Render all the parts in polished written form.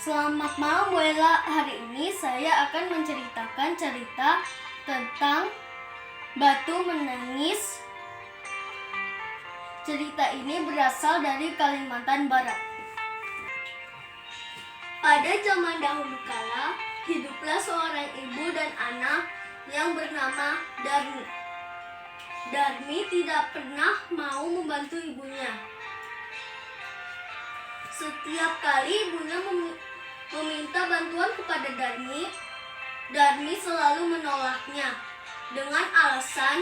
Selamat malam Bu Ella. Hari ini saya akan menceritakan cerita tentang batu menangis. Cerita ini berasal dari Kalimantan Barat. Pada zaman dahulu kala, hiduplah seorang ibu dan anak yang bernama Darmi. Darmi tidak pernah mau membantu ibunya. Setiap kali ibunya meminta bantuan kepada Darmi, Darmi selalu menolaknya dengan alasan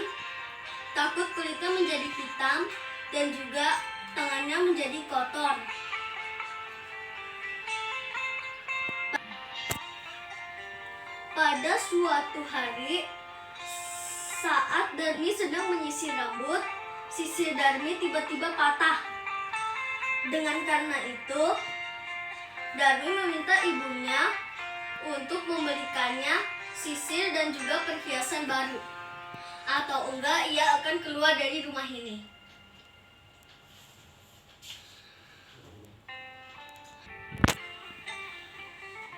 takut kulitnya menjadi hitam dan juga tangannya menjadi kotor. Pada suatu hari, saat Darmi sedang menyisir rambut, sisir Darmi tiba-tiba patah. Dengan karena itu, Darmi meminta ibunya untuk membelikannya sisir dan juga perhiasan baru. Atau enggak, ia akan keluar dari rumah ini.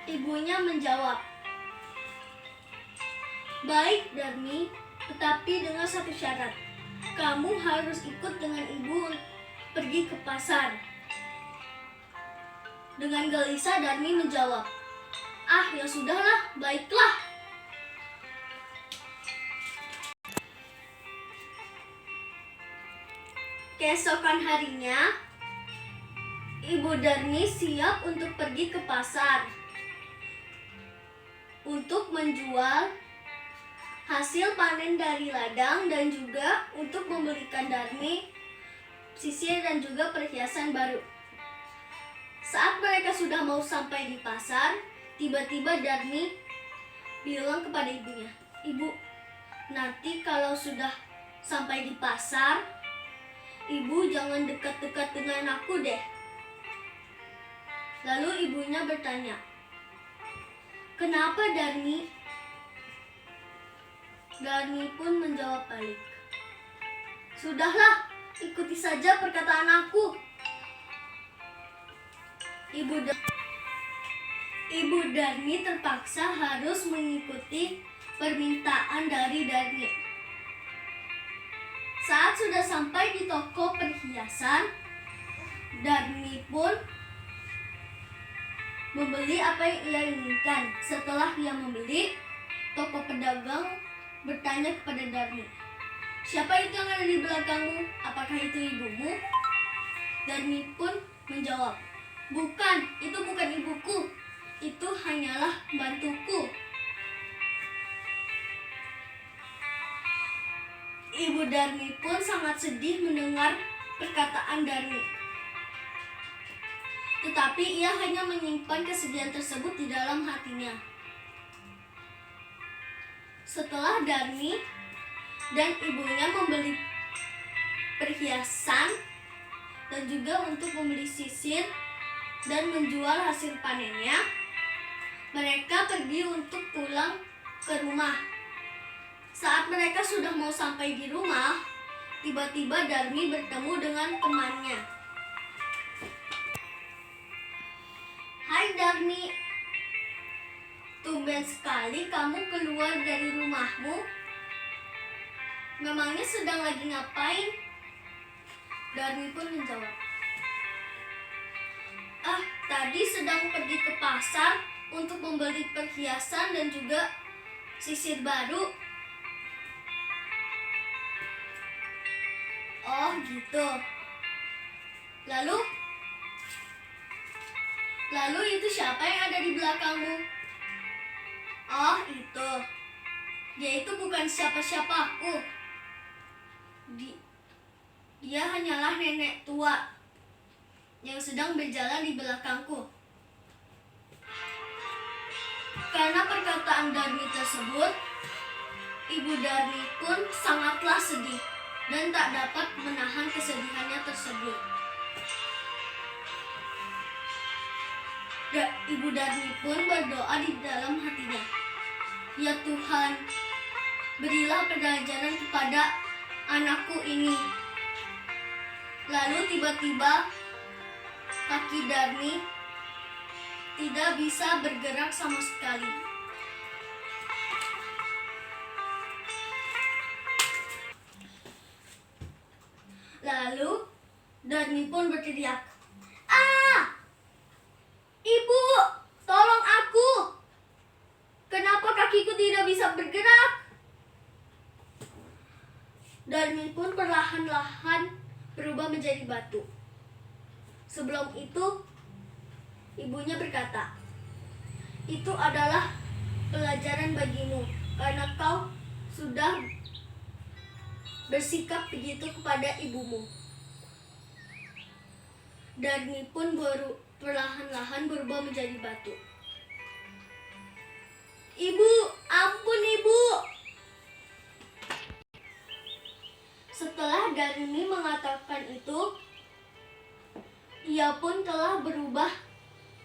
Ibunya menjawab, "Baik Darmi, tetapi dengan satu syarat. Kamu harus ikut dengan ibu pergi ke pasar." Dengan gelisah Darmi menjawab, "Ah, ya sudahlah, baiklah." Keesokan harinya, Ibu Darmi siap untuk pergi ke pasar untuk menjual hasil panen dari ladang dan juga untuk membelikan Darmi sisir dan juga perhiasan baru. Saat mereka sudah mau sampai di pasar, tiba-tiba Darmi bilang kepada ibunya, "Ibu, nanti kalau sudah sampai di pasar, ibu jangan dekat-dekat dengan aku deh." Lalu ibunya bertanya, "Kenapa Darmi?" Darmi pun menjawab balik, "Sudahlah, ikuti saja perkataan aku." Ibu Darmi terpaksa harus mengikuti permintaan dari Darmi. Saat sudah sampai di toko perhiasan, Darmi pun membeli apa yang ia inginkan. Setelah ia membeli, toko pedagang bertanya kepada Darmi, "Siapa itu yang ada di belakangmu? Apakah itu ibumu?" Darmi pun menjawab, "Bukan, itu bukan ibuku. Itu hanyalah bantuku." Ibu Darmi pun sangat sedih mendengar perkataan Darmi. Tetapi ia hanya menyimpan kesedihan tersebut di dalam hatinya. Setelah Darmi dan ibunya membeli perhiasan dan juga untuk membeli sisir dan menjual hasil panennya, mereka pergi untuk pulang ke rumah. Saat mereka sudah mau sampai di rumah, tiba-tiba Darmi bertemu dengan temannya. "Hai Darmi, tumben sekali kamu keluar dari rumahmu. Memangnya sedang lagi ngapain?" Darmi pun menjawab, "Ah, tadi sedang pergi ke pasar untuk membeli perhiasan dan juga sisir baru." "Oh gitu. Lalu itu siapa yang ada di belakangmu?" "Oh itu. Dia itu bukan siapa-siapaku. Dia hanyalah nenek tua yang sedang berjalan di belakangku." Karena perkataan Darmi tersebut, Ibu Darmi pun sangatlah sedih dan tak dapat menahan kesedihannya tersebut. Ibu Darmi pun berdoa di dalam hatinya, "Ya Tuhan, berilah pelajaran kepada anakku ini." Lalu tiba-tiba kaki Darmi tidak tidak bisa bergerak sama sekali. Lalu Darmi pun berteriak, "Ah! Ibu, tolong aku! Kenapa kakiku tidak bisa bergerak?" Darmi pun perlahan-lahan berubah menjadi batu. Sebelum itu, ibunya berkata, "Itu adalah pelajaran bagimu, karena kau sudah bersikap begitu kepada ibumu." Darmi pun perlahan-lahan berubah menjadi batu. "Ibu, ampun ibu!" Setelah Darmi mengatakan itu, ia pun telah berubah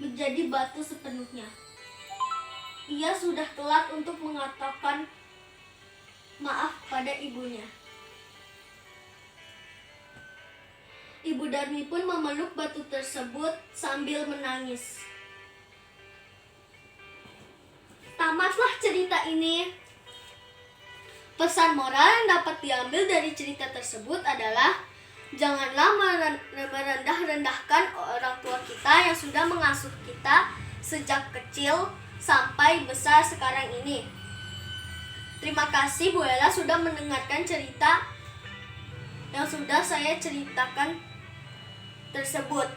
menjadi batu sepenuhnya. Ia sudah telat untuk mengatakan maaf pada ibunya. Ibu Darmi pun memeluk batu tersebut sambil menangis. Tamatlah cerita ini. Pesan moral yang dapat diambil dari cerita tersebut adalah janganlah merendah-rendahkan orang tua kita yang sudah mengasuh kita sejak kecil sampai besar sekarang ini. Terima kasih Bu Ella sudah mendengarkan cerita yang sudah saya ceritakan tersebut.